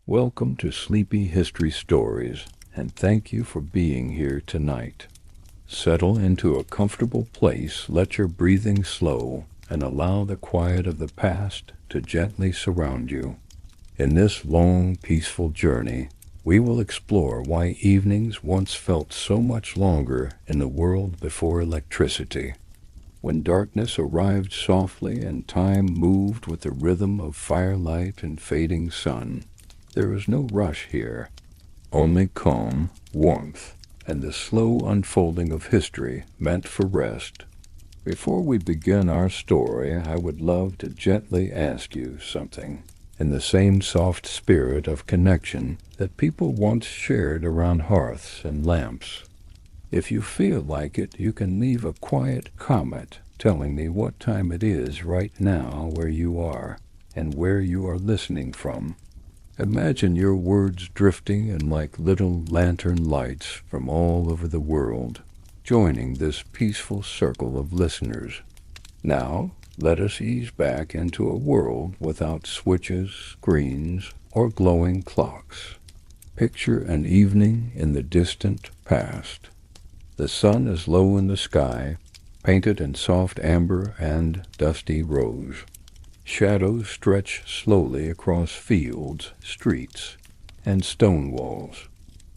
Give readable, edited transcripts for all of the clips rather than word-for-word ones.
Welcome to Sleepy History Stories, and thank you for being here tonight. Settle into a comfortable place, let your breathing slow, and allow the quiet of the past to gently surround you. In this long, peaceful journey, we will explore why evenings once felt so much longer in the world before electricity. When darkness arrived softly and time moved with the rhythm of firelight and fading sun, there was no rush here, only calm, warmth, and the slow unfolding of history meant for rest. Before we begin our story, I would love to gently ask you something, in the same soft spirit of connection that people once shared around hearths and lamps. If you feel like it, you can leave a quiet comment telling me what time it is right now where you are and where you are listening from. Imagine your words drifting in like little lantern lights from all over the world, joining this peaceful circle of listeners. Now, let us ease back into a world without switches, screens, or glowing clocks. Picture an evening in the distant past. The sun is low in the sky, painted in soft amber and dusty rose. Shadows stretch slowly across fields, streets, and stone walls.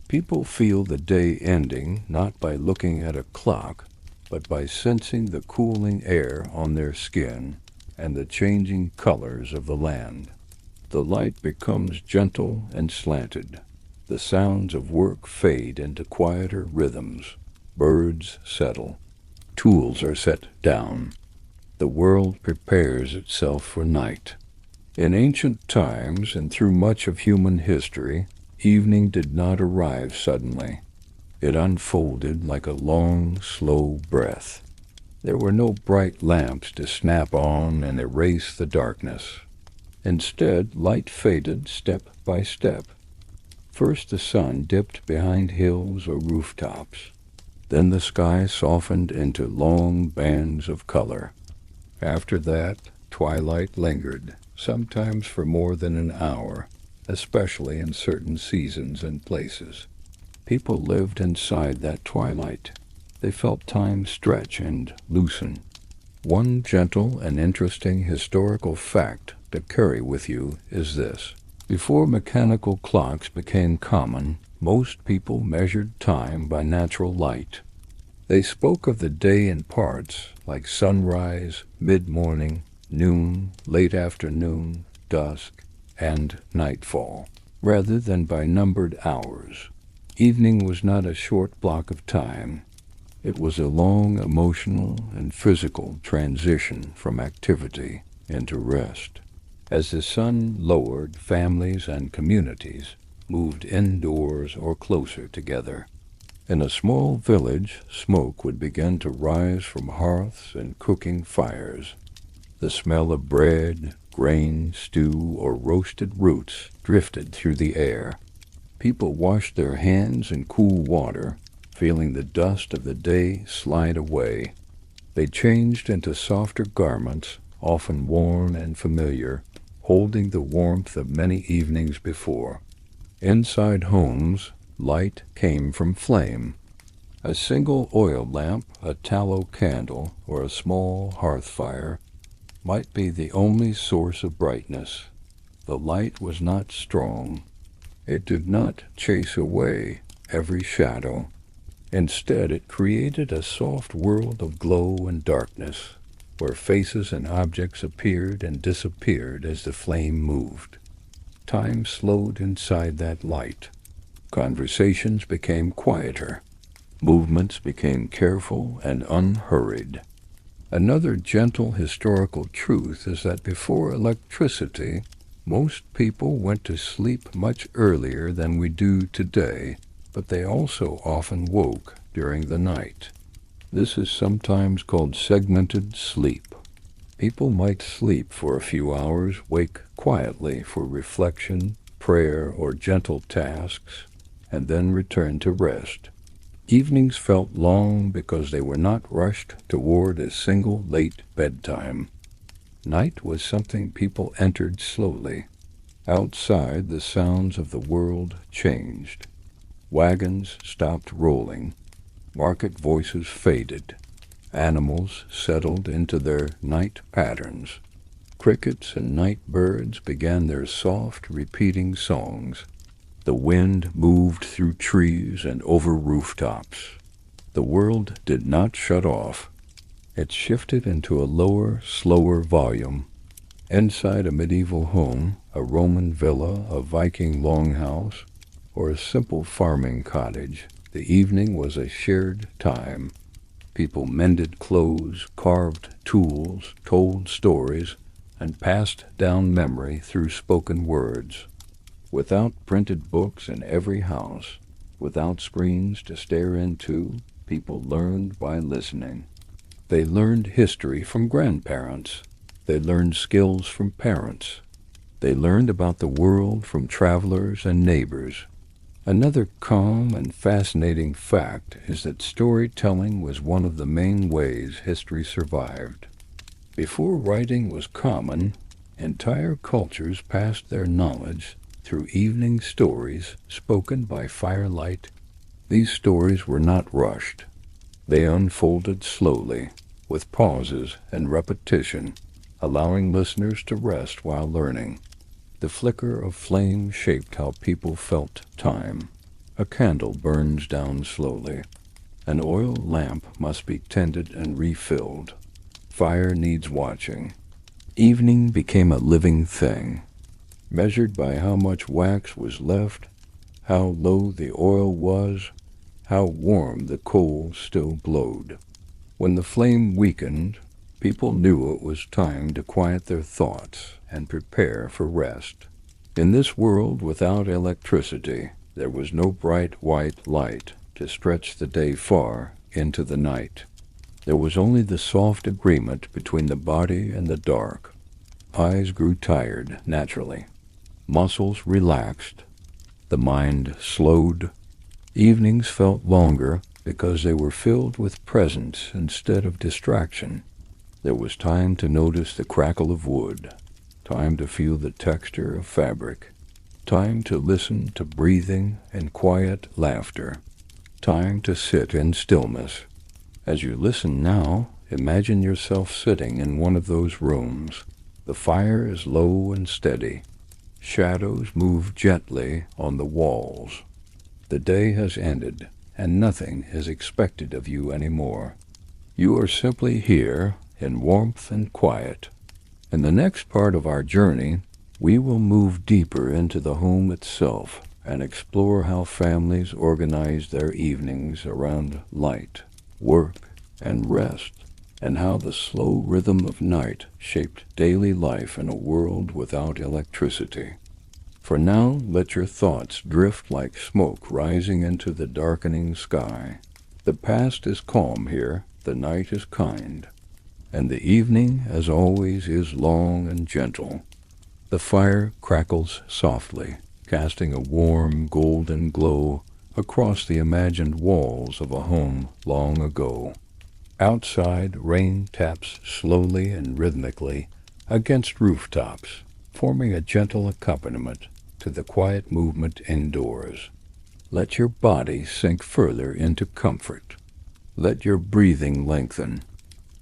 People feel the day ending not by looking at a clock, but by sensing the cooling air on their skin and the changing colors of the land. The light becomes gentle and slanted. The sounds of work fade into quieter rhythms. Birds settle. Tools are set down. The world prepares itself for night. In ancient times and through much of human history, evening did not arrive suddenly. It unfolded like a long, slow breath. There were no bright lamps to snap on and erase the darkness. Instead, light faded step by step. First the sun dipped behind hills or rooftops. Then the sky softened into long bands of color. After that, twilight lingered, sometimes for more than an hour, especially in certain seasons and places. People lived inside that twilight. They felt time stretch and loosen. One gentle and interesting historical fact to carry with you is this. Before mechanical clocks became common, most people measured time by natural light. They spoke of the day in parts, like sunrise, mid-morning, noon, late afternoon, dusk, and nightfall, rather than by numbered hours. Evening was not a short block of time. It was a long emotional and physical transition from activity into rest. As the sun lowered, families and communities moved indoors or closer together. In a small village, smoke would begin to rise from hearths and cooking fires. The smell of bread, grain, stew, or roasted roots drifted through the air. People washed their hands in cool water, feeling the dust of the day slide away. They changed into softer garments, often worn and familiar, holding the warmth of many evenings before. Inside homes, light came from flame. A single oil lamp, a tallow candle, or a small hearth fire might be the only source of brightness. The light was not strong. It did not chase away every shadow. Instead, it created a soft world of glow and darkness, where faces and objects appeared and disappeared as the flame moved. Time slowed inside that light. Conversations became quieter. Movements became careful and unhurried. Another gentle historical truth is that before electricity, most people went to sleep much earlier than we do today, but they also often woke during the night. This is sometimes called segmented sleep. People might sleep for a few hours, wake quietly for reflection, prayer, or gentle tasks, and then return to rest. Evenings felt long because they were not rushed toward a single late bedtime. Night was something people entered slowly, Outside, the sounds of the world changed. Wagons stopped rolling. Market voices faded. Animals settled into their night patterns. Crickets and night birds began their soft, repeating songs. The wind moved through trees and over rooftops. The world did not shut off. It shifted into a lower, slower volume. Inside a medieval home, a Roman villa, a Viking longhouse, or a simple farming cottage, the evening was a shared time. People mended clothes, carved tools, told stories, and passed down memory through spoken words. Without printed books in every house, without screens to stare into, people learned by listening. They learned history from grandparents. They learned skills from parents. They learned about the world from travelers and neighbors. Another calm and fascinating fact is that storytelling was one of the main ways history survived. Before writing was common, entire cultures passed their knowledge through evening stories spoken by firelight. These stories were not rushed. They unfolded slowly, with pauses and repetition, allowing listeners to rest while learning. The flicker of flame shaped how people felt time. A candle burns down slowly. An oil lamp must be tended and refilled. Fire needs watching. Evening became a living thing, measured by how much wax was left, how low the oil was, how warm the coal still glowed. When the flame weakened, people knew it was time to quiet their thoughts and prepare for rest. In this world without electricity, there was no bright white light to stretch the day far into the night. There was only the soft agreement between the body and the dark. Eyes grew tired naturally. Muscles relaxed. The mind slowed. Evenings felt longer because they were filled with presence instead of distraction. There was time to notice the crackle of wood, time to feel the texture of fabric, time to listen to breathing and quiet laughter, time to sit in stillness. As you listen now, imagine yourself sitting in one of those rooms. The fire is low and steady. Shadows move gently on the walls. The day has ended, and nothing is expected of you anymore. You are simply here in warmth and quiet. In the next part of our journey, we will move deeper into the home itself and explore how families organize their evenings around light, work, and rest, and how the slow rhythm of night shaped daily life in a world without electricity. For now, let your thoughts drift like smoke rising into the darkening sky. The past is calm here, the night is kind, and the evening, as always, is long and gentle. The fire crackles softly, casting a warm golden glow across the imagined walls of a home long ago. Outside, rain taps slowly and rhythmically against rooftops, forming a gentle accompaniment to the quiet movement indoors. Let your body sink further into comfort. Let your breathing lengthen.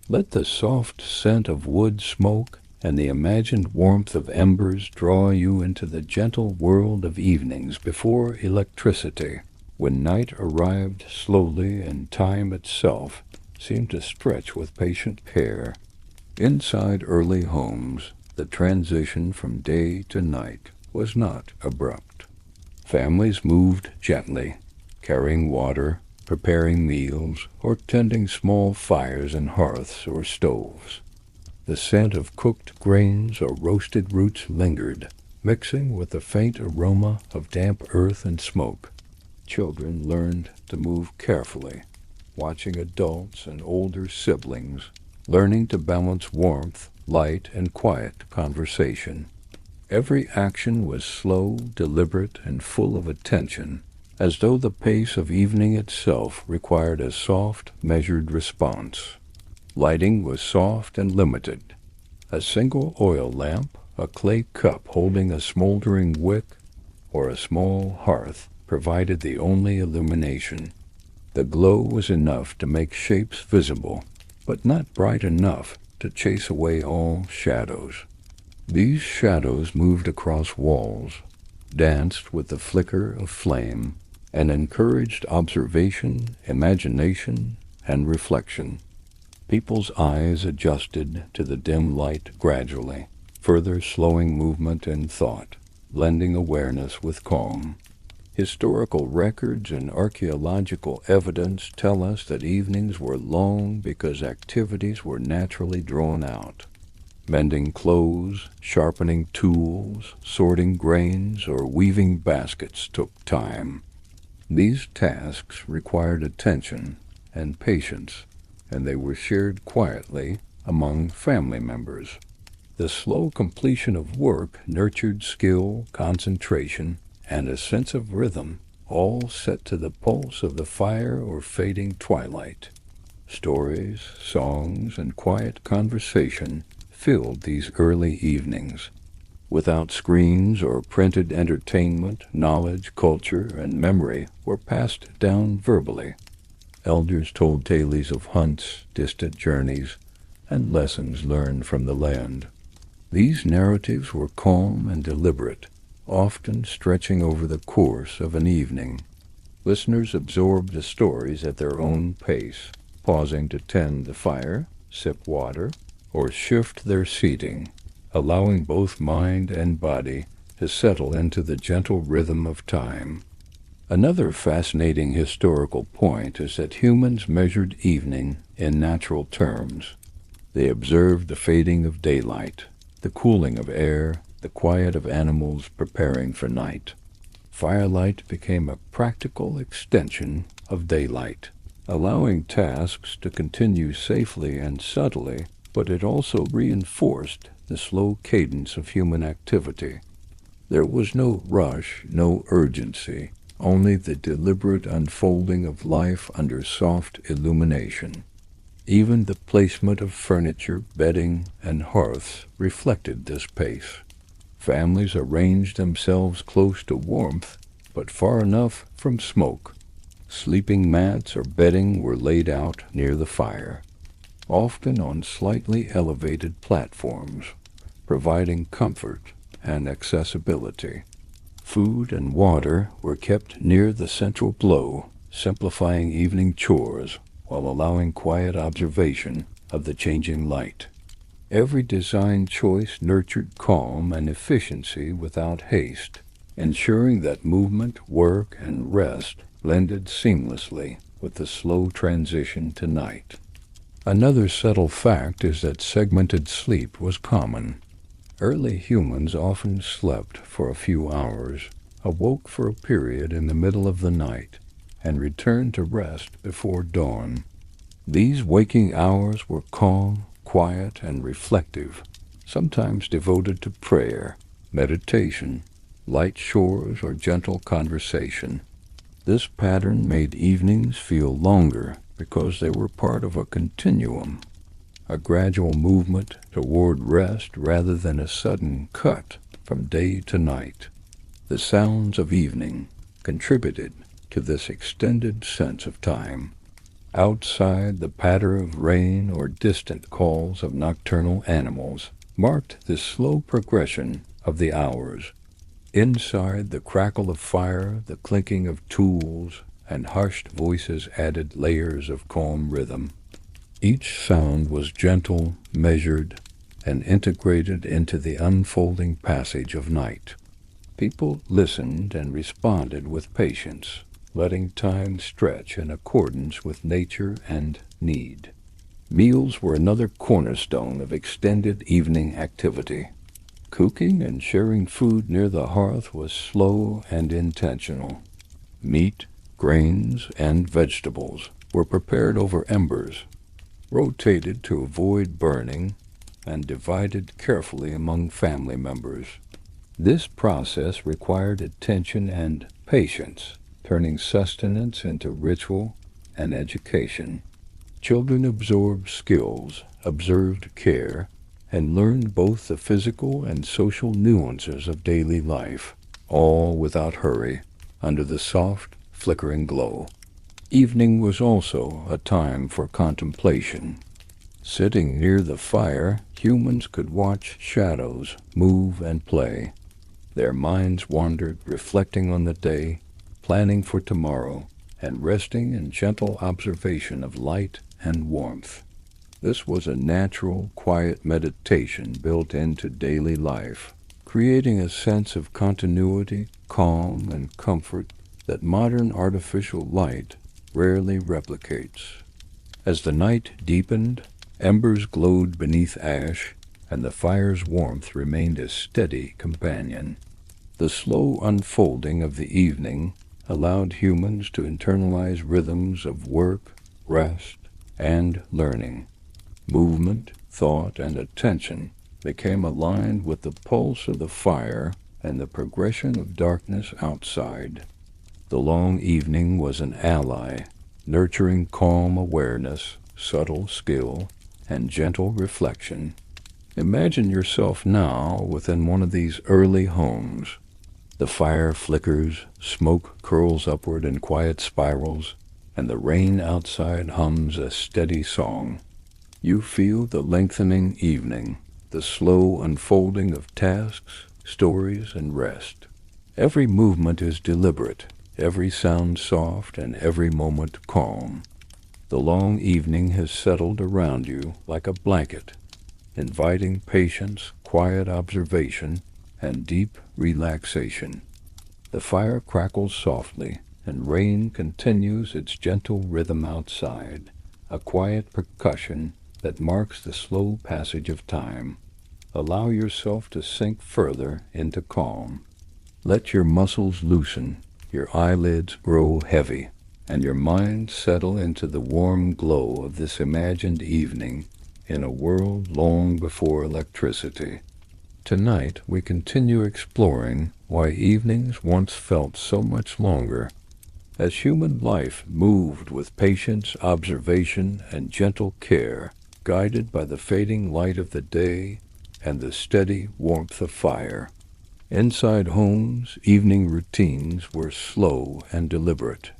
Let the soft scent of wood smoke and the imagined warmth of embers draw you into the gentle world of evenings before electricity, when night arrived slowly and time itself seemed to stretch with patient care. Inside early homes, the transition from day to night was not abrupt. Families moved gently, carrying water, preparing meals, or tending small fires in hearths or stoves. The scent of cooked grains or roasted roots lingered, mixing with the faint aroma of damp earth and smoke. Children learned to move carefully, watching adults and older siblings, learning to balance warmth, light, and quiet conversation. Every action was slow, deliberate, and full of attention, as though the pace of evening itself required a soft, measured response. Lighting was soft and limited. A single oil lamp, A clay cup holding a smoldering wick or a small hearth provided the only illumination. The glow was enough to make shapes visible, but not bright enough to chase away all shadows. These shadows moved across walls, danced with the flicker of flame, and encouraged observation, imagination, and reflection. People's eyes adjusted to the dim light gradually, further slowing movement and thought, blending awareness with calm. Historical records and archaeological evidence tell us that evenings were long because activities were naturally drawn out. Mending clothes, sharpening tools, sorting grains, or weaving baskets took time. These tasks required attention and patience, and they were shared quietly among family members. The slow completion of work nurtured skill, concentration, and a sense of rhythm, all set to the pulse of the fire or fading twilight. Stories, songs, and quiet conversation filled these early evenings. Without screens or printed entertainment, knowledge, culture, and memory were passed down verbally. Elders told tales of hunts, distant journeys, and lessons learned from the land. These narratives were calm and deliberate, often stretching over the course of an evening. Listeners absorbed the stories at their own pace, pausing to tend the fire, sip water, or shift their seating, allowing both mind and body to settle into the gentle rhythm of time. Another fascinating historical point is that humans measured evening in natural terms. They observed the fading of daylight, the cooling of air, the quiet of animals preparing for night. Firelight became a practical extension of daylight, allowing tasks to continue safely and subtly, but it also reinforced the slow cadence of human activity. There was no rush, no urgency, only the deliberate unfolding of life under soft illumination. Even the placement of furniture, bedding, and hearths reflected this pace. Families arranged themselves close to warmth, but far enough from smoke. Sleeping mats or bedding were laid out near the fire, often on slightly elevated platforms, providing comfort and accessibility. Food and water were kept near the central glow, simplifying evening chores while allowing quiet observation of the changing light. Every design choice nurtured calm and efficiency without haste, ensuring that movement, work, and rest blended seamlessly with the slow transition to night. Another subtle fact is that segmented sleep was common. Early humans often slept for a few hours, awoke for a period in the middle of the night, and returned to rest before dawn. These waking hours were calm, quiet, and reflective, sometimes devoted to prayer, meditation, light chores, or gentle conversation. This pattern made evenings feel longer because they were part of a continuum, a gradual movement toward rest rather than a sudden cut from day to night. The sounds of evening contributed to this extended sense of time. Outside, the patter of rain or distant calls of nocturnal animals marked the slow progression of the hours. Inside, the crackle of fire, the clinking of tools, and hushed voices added layers of calm rhythm. Each sound was gentle, measured, and integrated into the unfolding passage of night. People listened and responded with patience, letting time stretch in accordance with nature and need. Meals were another cornerstone of extended evening activity. Cooking and sharing food near the hearth was slow and intentional. Meat, grains, and vegetables were prepared over embers, rotated to avoid burning, and divided carefully among family members. This process required attention and patience, turning sustenance into ritual and education. Children absorbed skills, observed care, and learned both the physical and social nuances of daily life, all without hurry, under the soft, flickering glow. Evening was also a time for contemplation. Sitting near the fire, humans could watch shadows move and play. Their minds wandered, reflecting on the day, planning for tomorrow, and resting in gentle observation of light and warmth. This was a natural, quiet meditation built into daily life, creating a sense of continuity, calm, and comfort that modern artificial light rarely replicates. As the night deepened, embers glowed beneath ash, and the fire's warmth remained a steady companion. The slow unfolding of the evening allowed humans to internalize rhythms of work, rest, and learning. Movement, thought, and attention became aligned with the pulse of the fire and the progression of darkness outside. The long evening was an ally, nurturing calm awareness, subtle skill, and gentle reflection. Imagine yourself now within one of these early homes. The fire flickers, smoke curls upward in quiet spirals, and the rain outside hums a steady song. You feel the lengthening evening, the slow unfolding of tasks, stories, and rest. Every movement is deliberate, every sound soft, and every moment calm. The long evening has settled around you like a blanket, inviting patience, quiet observation, and deep relaxation. The fire crackles softly, and rain continues its gentle rhythm outside, a quiet percussion that marks the slow passage of time. Allow yourself to sink further into calm. Let your muscles loosen, your eyelids grow heavy, and your mind settle into the warm glow of this imagined evening in a world long before electricity. Tonight we continue exploring why evenings once felt so much longer. As human life moved with patience, observation, and gentle care, guided by the fading light of the day and the steady warmth of fire. Inside homes, evening routines were slow and deliberate.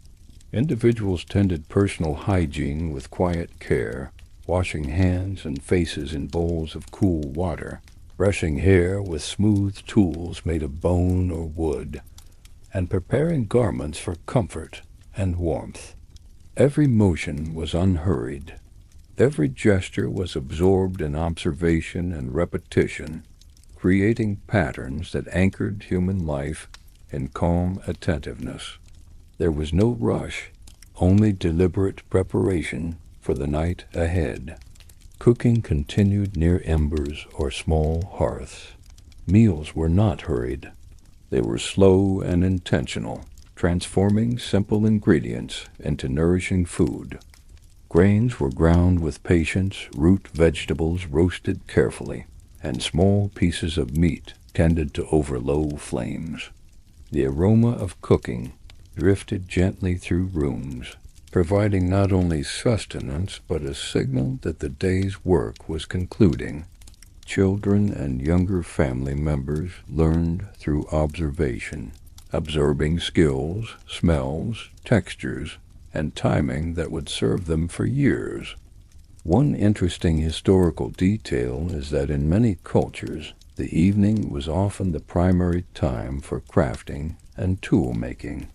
Individuals tended personal hygiene with quiet care, washing hands and faces in bowls of cool water, brushing hair with smooth tools made of bone or wood, and preparing garments for comfort and warmth. Every motion was unhurried. Every gesture was absorbed in observation and repetition, creating patterns that anchored human life in calm attentiveness. There was no rush, only deliberate preparation for the night ahead. Cooking continued near embers or small hearths. Meals were not hurried. They were slow and intentional, transforming simple ingredients into nourishing food. Grains were ground with patience, root vegetables roasted carefully, and small pieces of meat tended to over low flames. The aroma of cooking drifted gently through rooms, providing not only sustenance but a signal that the day's work was concluding. Children and younger family members learned through observation, absorbing skills, smells, textures, and timing that would serve them for years. One interesting historical detail is that in many cultures, the evening was often the primary time for crafting and tool making.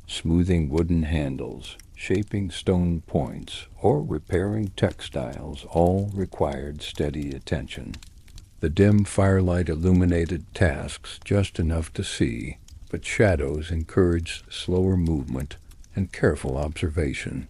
Smoothing wooden handles, shaping stone points, or repairing textiles all required steady attention. The dim firelight illuminated tasks just enough to see, but shadows encouraged slower movement and careful observation.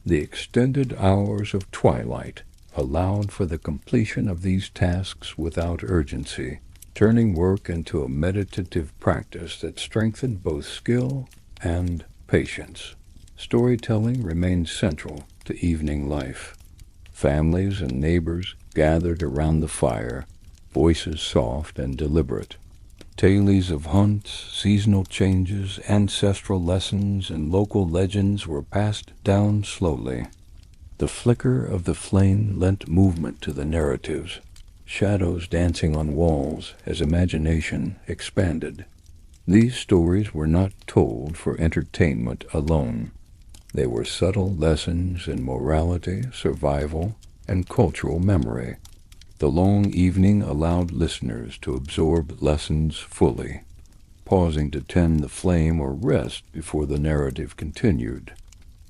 The extended hours of twilight allowed for the completion of these tasks without urgency, turning work into a meditative practice that strengthened both skill and patience. Storytelling remained central to evening life. Families and neighbors gathered around the fire, voices soft and deliberate. Tales of hunts, seasonal changes, ancestral lessons, and local legends were passed down slowly. The flicker of the flame lent movement to the narratives, shadows dancing on walls as imagination expanded. These stories were not told for entertainment alone. They were subtle lessons in morality, survival, and cultural memory. The long evening allowed listeners to absorb lessons fully, pausing to tend the flame or rest before the narrative continued.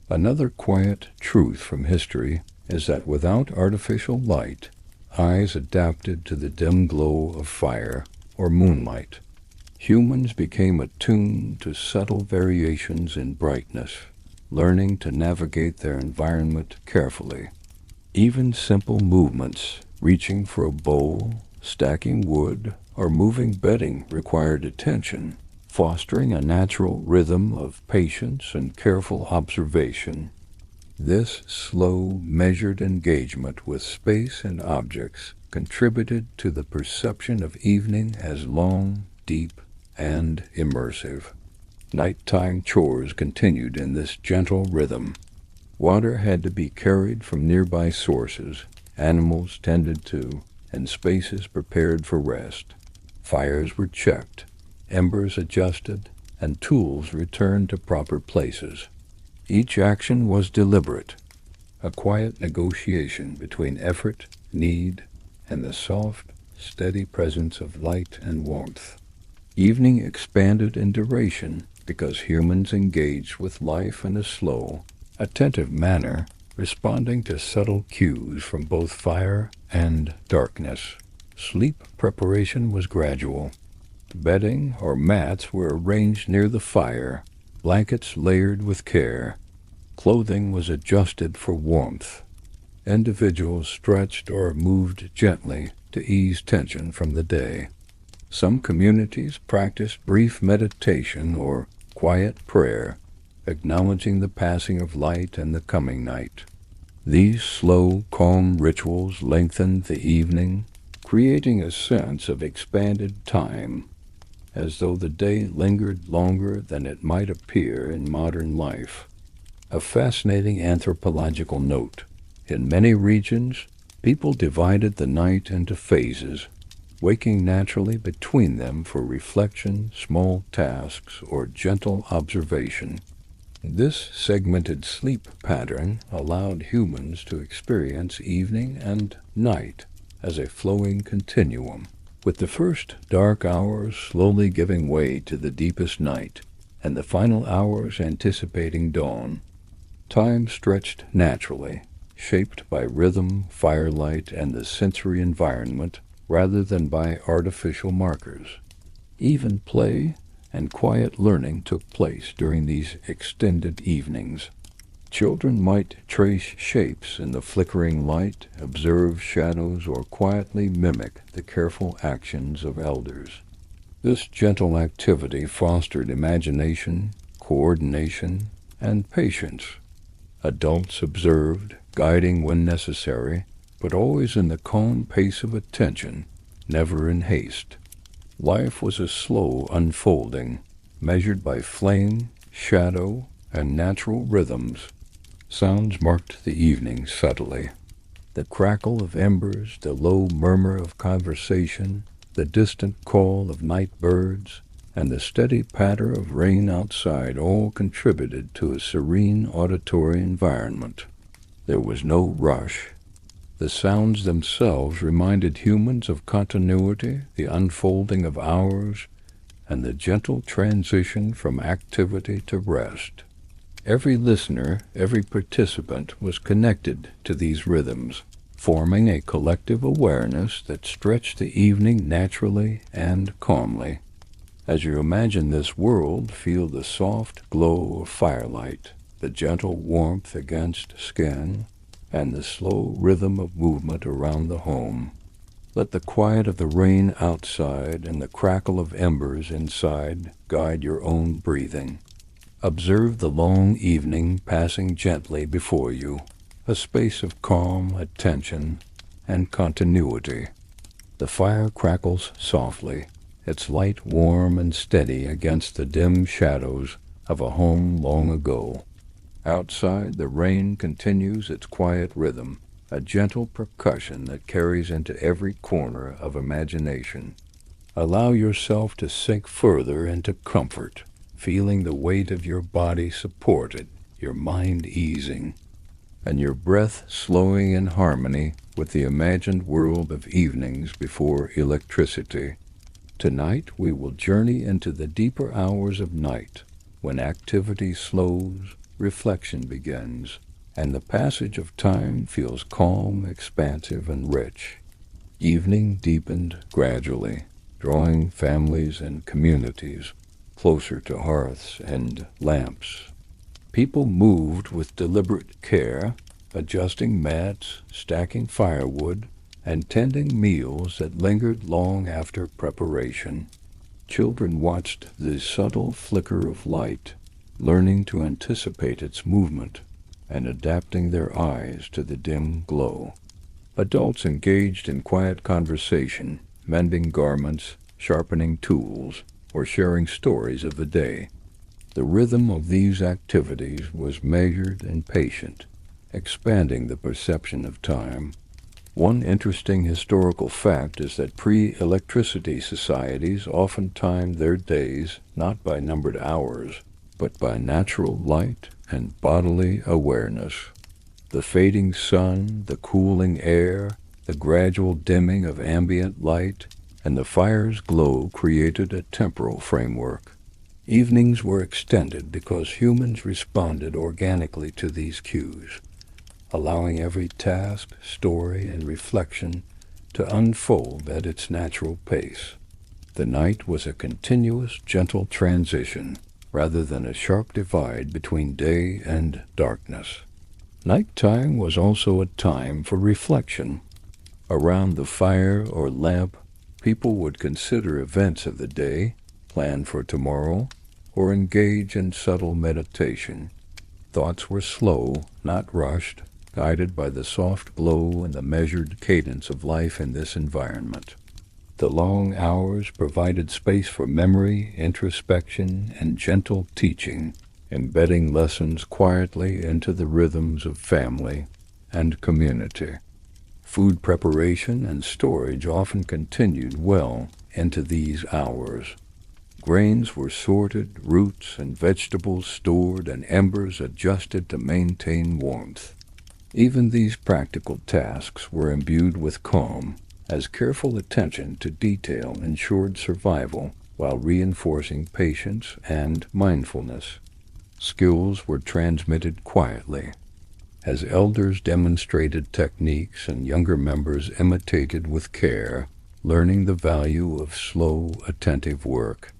Another quiet truth from history is that without artificial light, eyes adapted to the dim glow of fire or moonlight. Humans became attuned to subtle variations in brightness, learning to navigate their environment carefully. Even simple movements, reaching for a bowl, stacking wood, or moving bedding required attention, fostering a natural rhythm of patience and careful observation. This slow, measured engagement with space and objects contributed to the perception of evening as long, deep, and immersive. Nighttime chores continued in this gentle rhythm. Water had to be carried from nearby sources, animals tended to, and spaces prepared for rest. Fires were checked, embers adjusted, and tools returned to proper places. Each action was deliberate, a quiet negotiation between effort, need, and the soft, steady presence of light and warmth. Evening expanded in duration because humans engaged with life in a slow, attentive manner, responding to subtle cues from both fire and darkness. Sleep preparation was gradual. Bedding or mats were arranged near the fire, blankets layered with care. Clothing was adjusted for warmth. Individuals stretched or moved gently to ease tension from the day. Some communities practiced brief meditation or quiet prayer, acknowledging the passing of light and the coming night. These slow, calm rituals lengthened the evening, creating a sense of expanded time, as though the day lingered longer than it might appear in modern life. A fascinating anthropological note. In many regions, people divided the night into phases, waking naturally between them for reflection, small tasks, or gentle observation. This segmented sleep pattern allowed humans to experience evening and night as a flowing continuum, with the first dark hours slowly giving way to the deepest night, and the final hours anticipating dawn. Time stretched naturally, shaped by rhythm, firelight, and the sensory environment, rather than by artificial markers. Even play and quiet learning took place during these extended evenings. Children might trace shapes in the flickering light, observe shadows, or quietly mimic the careful actions of elders. This gentle activity fostered imagination, coordination, and patience. Adults observed, guiding when necessary, but always in the calm pace of attention, never in haste. Life was a slow unfolding, measured by flame, shadow, and natural rhythms. Sounds marked the evening subtly. The crackle of embers, the low murmur of conversation, the distant call of night birds, and the steady patter of rain outside all contributed to a serene auditory environment. There was no rush. The sounds themselves reminded humans of continuity, the unfolding of hours, and the gentle transition from activity to rest. Every listener, every participant was connected to these rhythms, forming a collective awareness that stretched the evening naturally and calmly. As you imagine this world, feel the soft glow of firelight, the gentle warmth against skin, and the slow rhythm of movement around the home. Let the quiet of the rain outside and the crackle of embers inside guide your own breathing. Observe the long evening passing gently before you, a space of calm attention and continuity. The fire crackles softly, its light warm and steady against the dim shadows of a home long ago. Outside, the rain continues its quiet rhythm, a gentle percussion that carries into every corner of imagination. Allow yourself to sink further into comfort, feeling the weight of your body supported, your mind easing, and your breath slowing in harmony with the imagined world of evenings before electricity. Tonight we will journey into the deeper hours of night, when activity slows, reflection begins, and the passage of time feels calm, expansive, and rich. Evening deepened gradually, drawing families and communities closer to hearths and lamps. People moved with deliberate care, adjusting mats, stacking firewood, and tending meals that lingered long after preparation. Children watched the subtle flicker of light, learning to anticipate its movement and adapting their eyes to the dim glow. Adults engaged in quiet conversation, mending garments, sharpening tools, or sharing stories of the day. The rhythm of these activities was measured and patient, expanding the perception of time. One interesting historical fact is that pre-electricity societies often timed their days not by numbered hours, but by natural light and bodily awareness. The fading sun, the cooling air, the gradual dimming of ambient light, and the fire's glow created a temporal framework. Evenings were extended because humans responded organically to these cues, allowing every task, story, and reflection to unfold at its natural pace. The night was a continuous, gentle transition, rather than a sharp divide between day and darkness. Nighttime was also a time for reflection. Around the fire or lamp, people would consider events of the day, plan for tomorrow, or engage in subtle meditation. Thoughts were slow, not rushed, guided by the soft glow and the measured cadence of life in this environment. The long hours provided space for memory, introspection, and gentle teaching, embedding lessons quietly into the rhythms of family and community. Food preparation and storage often continued well into these hours. Grains were sorted, roots and vegetables stored, and embers adjusted to maintain warmth. Even these practical tasks were imbued with calm, as careful attention to detail ensured survival while reinforcing patience and mindfulness. Skills were transmitted quietly, as elders demonstrated techniques and younger members imitated with care, learning the value of slow, attentive work.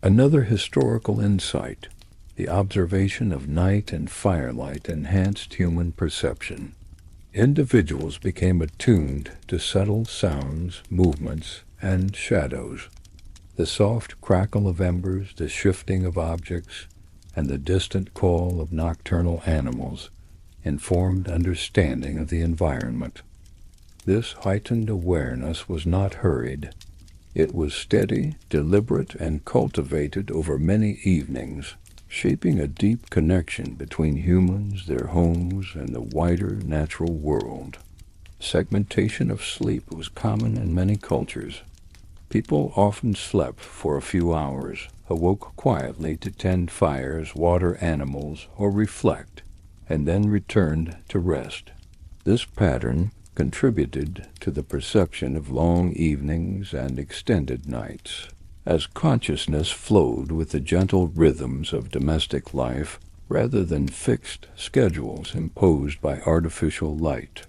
Another historical insight: the observation of night and firelight enhanced human perception. Individuals became attuned to subtle sounds, movements, and shadows. The soft crackle of embers, the shifting of objects, and the distant call of nocturnal animals informed understanding of the environment. This heightened awareness was not hurried. It was steady, deliberate, and cultivated over many evenings, shaping a deep connection between humans, their homes, and the wider natural world. Segmentation of sleep was common in many cultures. People often slept for a few hours, awoke quietly to tend fires, water animals, or reflect, and then returned to rest. This pattern contributed to the perception of long evenings and extended nights, as consciousness flowed with the gentle rhythms of domestic life rather than fixed schedules imposed by artificial light.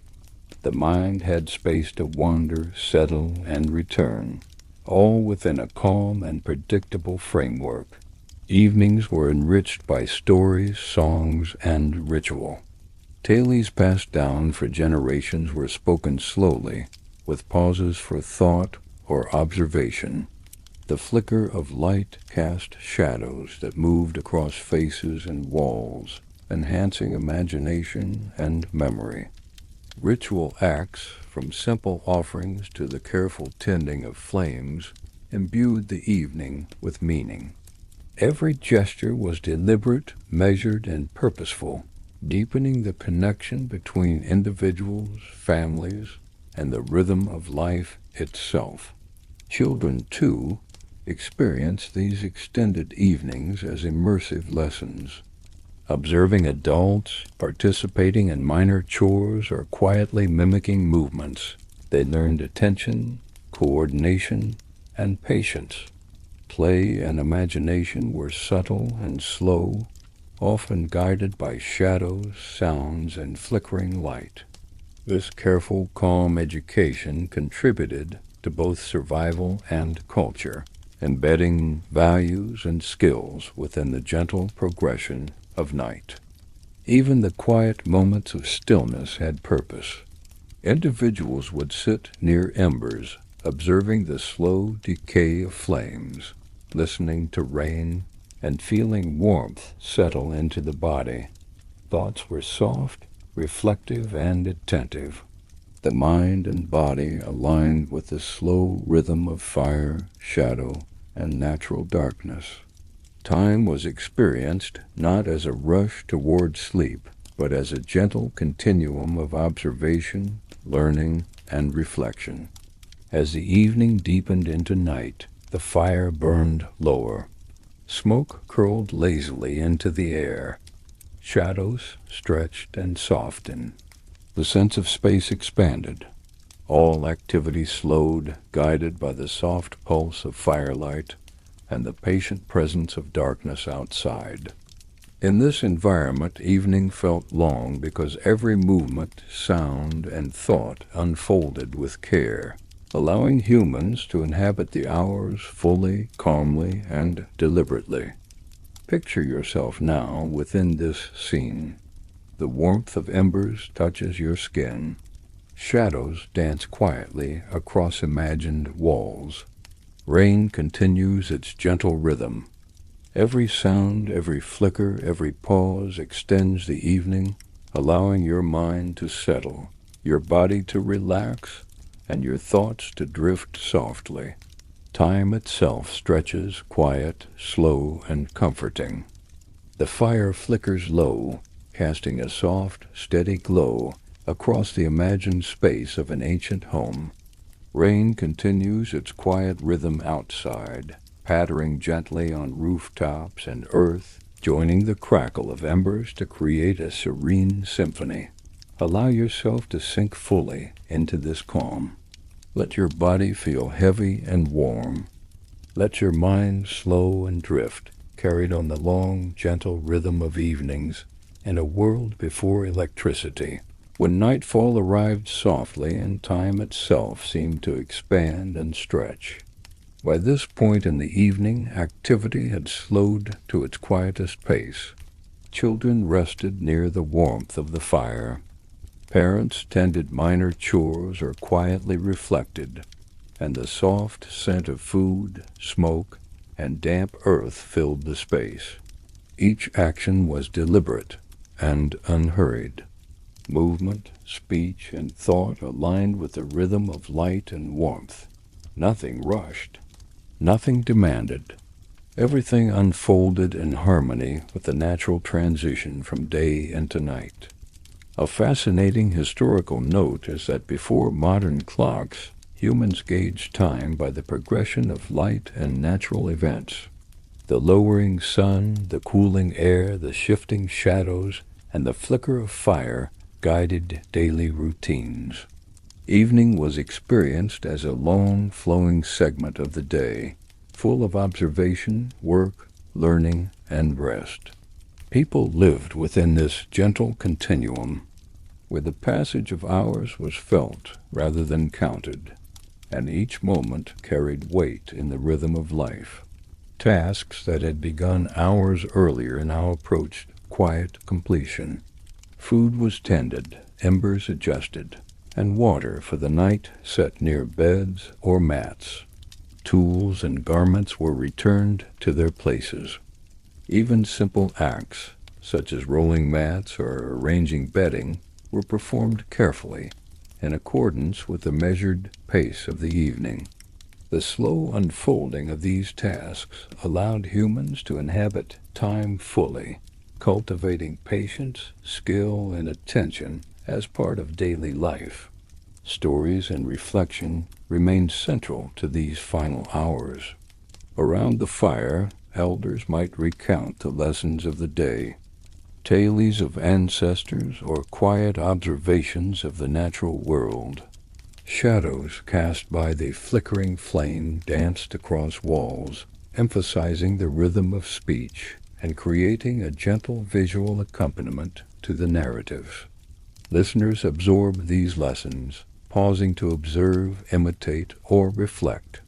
The mind had space to wander, settle, and return, all within a calm and predictable framework. Evenings were enriched by stories, songs, and ritual. Tales passed down for generations were spoken slowly, with pauses for thought or observation. The flicker of light cast shadows that moved across faces and walls, enhancing imagination and memory. Ritual acts, from simple offerings to the careful tending of flames, imbued the evening with meaning. Every gesture was deliberate, measured, and purposeful, deepening the connection between individuals, families, and the rhythm of life itself. Children, too, experience these extended evenings as immersive lessons. Observing adults participating in minor chores or quietly mimicking movements, they learned attention, coordination, and patience. Play and imagination were subtle and slow, often guided by shadows, sounds, and flickering light. This careful, calm education contributed to both survival and culture, embedding values and skills within the gentle progression of night. Even the quiet moments of stillness had purpose. Individuals would sit near embers, observing the slow decay of flames, listening to rain, and feeling warmth settle into the body. Thoughts were soft, reflective, and attentive. The mind and body aligned with the slow rhythm of fire, shadow, and natural darkness. Time was experienced not as a rush toward sleep, but as a gentle continuum of observation, learning, and reflection. As the evening deepened into night, the fire burned lower. Smoke curled lazily into the air. Shadows stretched and softened. The sense of space expanded. All activity slowed, guided by the soft pulse of firelight and the patient presence of darkness outside. In this environment, evening felt long because every movement, sound, and thought unfolded with care, allowing humans to inhabit the hours fully, calmly, and deliberately. Picture yourself now within this scene. The warmth of embers touches your skin. Shadows dance quietly across imagined walls. Rain continues its gentle rhythm. Every sound, every flicker, every pause extends the evening, allowing your mind to settle, your body to relax, and your thoughts to drift softly. Time itself stretches quiet, slow, and comforting. The fire flickers low, casting a soft, steady glow across the imagined space of an ancient home. Rain continues its quiet rhythm outside, pattering gently on rooftops and earth, joining the crackle of embers to create a serene symphony. Allow yourself to sink fully into this calm. Let your body feel heavy and warm. Let your mind slow and drift, carried on the long, gentle rhythm of evenings in a world before electricity. When nightfall arrived softly and time itself seemed to expand and stretch. By this point in the evening, activity had slowed to its quietest pace. Children rested near the warmth of the fire. Parents tended minor chores or quietly reflected, and the soft scent of food, smoke, and damp earth filled the space. Each action was deliberate and unhurried. Movement, speech, and thought aligned with the rhythm of light and warmth. Nothing rushed. Nothing demanded. Everything unfolded in harmony with the natural transition from day into night. A fascinating historical note is that before modern clocks, humans gauged time by the progression of light and natural events. The lowering sun, the cooling air, the shifting shadows, and the flicker of fire guided daily routines. Evening was experienced as a long, flowing segment of the day, full of observation, work, learning, and rest. People lived within this gentle continuum, where the passage of hours was felt rather than counted, and each moment carried weight in the rhythm of life. Tasks that had begun hours earlier now approached quiet completion. Food was tended, embers adjusted, and water for the night set near beds or mats. Tools and garments were returned to their places. Even simple acts, such as rolling mats or arranging bedding, were performed carefully, in accordance with the measured pace of the evening. The slow unfolding of these tasks allowed humans to inhabit time fully, cultivating patience, skill, and attention as part of daily life. Stories and reflection remain central to these final hours. Around the fire, elders might recount the lessons of the day, tales of ancestors, or quiet observations of the natural world. Shadows cast by the flickering flame danced across walls, emphasizing the rhythm of speech and creating a gentle visual accompaniment to the narrative. Listeners absorb these lessons, pausing to observe, imitate, or reflect.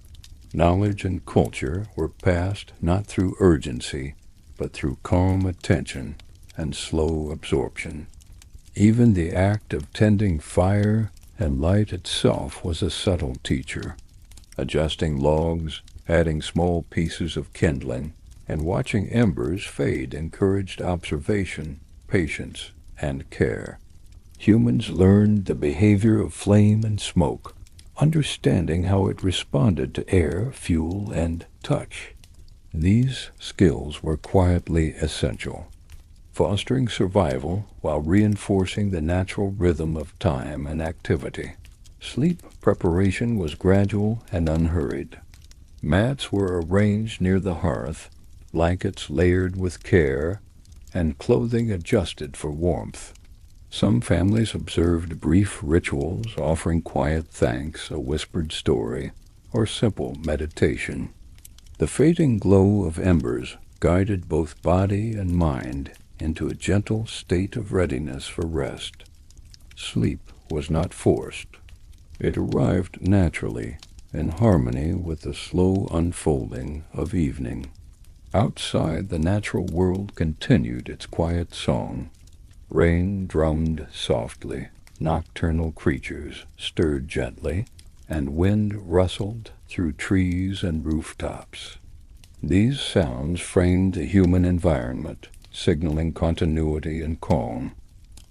Knowledge and culture were passed not through urgency, but through calm attention and slow absorption. Even the act of tending fire and light itself was a subtle teacher. Adjusting logs, adding small pieces of kindling, and watching embers fade encouraged observation, patience, and care. Humans learned the behavior of flame and smoke, understanding how it responded to air, fuel, and touch. These skills were quietly essential, fostering survival while reinforcing the natural rhythm of time and activity. Sleep preparation was gradual and unhurried. Mats were arranged near the hearth, blankets layered with care, and clothing adjusted for warmth. Some families observed brief rituals, offering quiet thanks, a whispered story, or simple meditation. The fading glow of embers guided both body and mind into a gentle state of readiness for rest. Sleep was not forced. It arrived naturally, in harmony with the slow unfolding of evening. Outside, the natural world continued its quiet song. Rain drummed softly, nocturnal creatures stirred gently, and wind rustled through trees and rooftops. These sounds framed the human environment, signaling continuity and calm.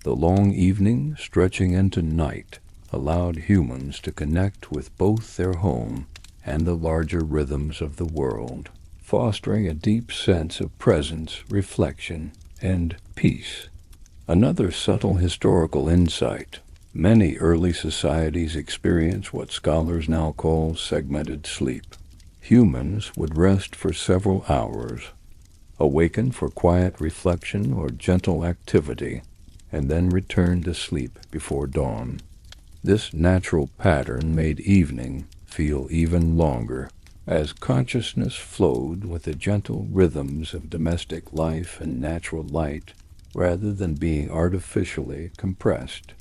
The long evening, stretching into night, allowed humans to connect with both their home and the larger rhythms of the world, fostering a deep sense of presence, reflection, and peace. Another subtle historical insight: many early societies experienced what scholars now call segmented sleep. Humans would rest for several hours, awaken for quiet reflection or gentle activity, and then return to sleep before dawn. This natural pattern made evening feel even longer, as consciousness flowed with the gentle rhythms of domestic life and natural light, rather than being artificially compressed.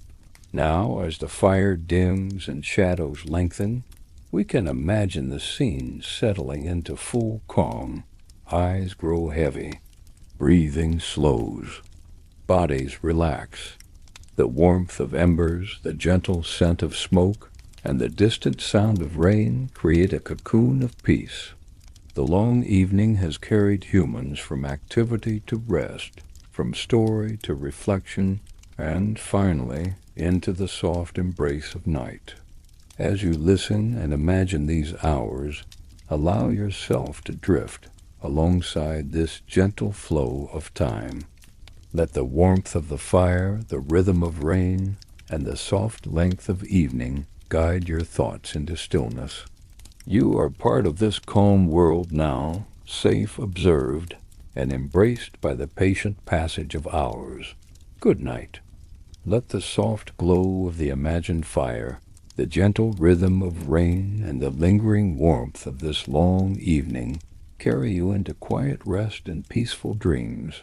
Now, as the fire dims and shadows lengthen, we can imagine the scene settling into full calm. Eyes grow heavy, breathing slows, bodies relax. The warmth of embers, the gentle scent of smoke, and the distant sound of rain create a cocoon of peace. The long evening has carried humans from activity to rest, from story to reflection, and finally into the soft embrace of night. As you listen and imagine these hours, allow yourself to drift alongside this gentle flow of time. Let the warmth of the fire, the rhythm of rain, and the soft length of evening guide your thoughts into stillness. You are part of this calm world now, safe, observed, and embraced by the patient passage of hours. Good night. Let the soft glow of the imagined fire, the gentle rhythm of rain, and the lingering warmth of this long evening carry you into quiet rest and peaceful dreams.